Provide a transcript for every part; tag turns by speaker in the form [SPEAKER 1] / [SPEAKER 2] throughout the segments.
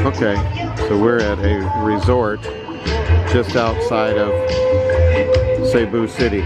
[SPEAKER 1] Okay, so we're at a resort just outside of Cebu City.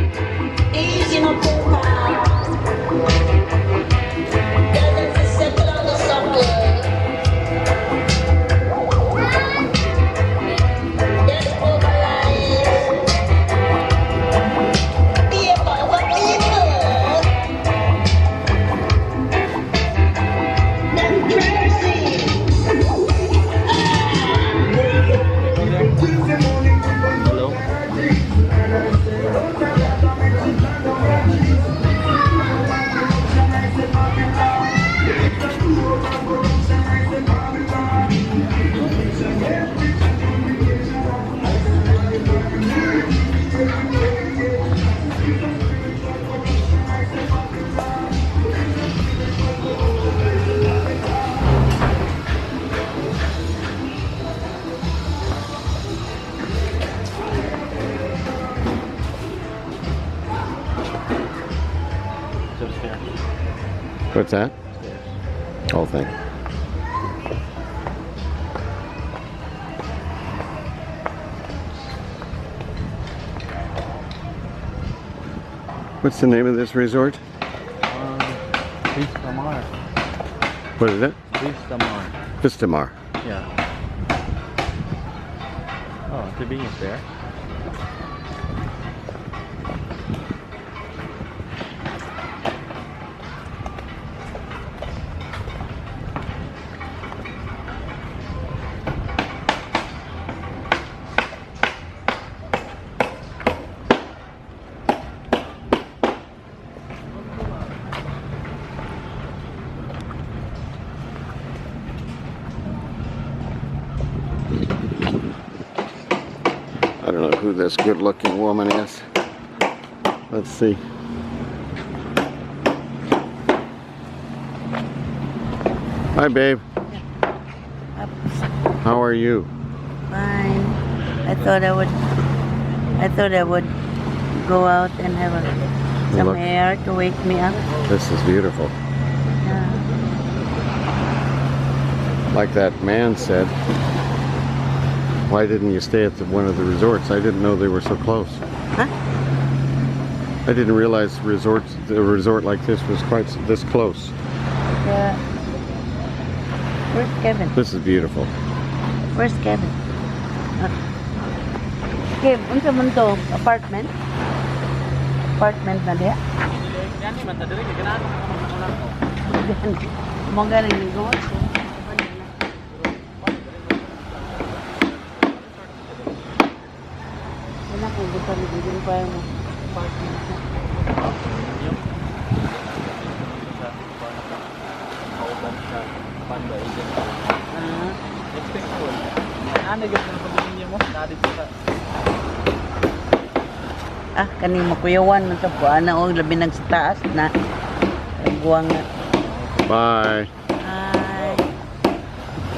[SPEAKER 1] What's that? Whole thing. What's the name of this resort?
[SPEAKER 2] Vista Mar.
[SPEAKER 1] What is it?
[SPEAKER 2] Vista Mar.
[SPEAKER 1] Vista Mar.
[SPEAKER 2] Yeah. Oh, the beach is there.
[SPEAKER 1] I don't know who this good-looking woman is. Let's see. Hi, babe. How are you?
[SPEAKER 3] Fine. I thought I would go out and have some
[SPEAKER 1] Look.
[SPEAKER 3] air to wake me up.
[SPEAKER 1] This is beautiful.
[SPEAKER 3] Yeah.
[SPEAKER 1] Like that man said, why didn't you stay at one of the resorts? I didn't know they were so close.
[SPEAKER 3] Huh?
[SPEAKER 1] I didn't realize a resort like this was quite this close.
[SPEAKER 3] Yeah. Where's Kevin?
[SPEAKER 1] This is beautiful.
[SPEAKER 3] Where's Kevin? Kev, unsa man to? Apartment? Apartment na diya? Mo galing ni go. Wala ko gusto ni bigyan pa yung apartment. Kani makuyawan man sa buwan na o labi nang sa taas na buwang.
[SPEAKER 1] Bye.
[SPEAKER 3] Ah.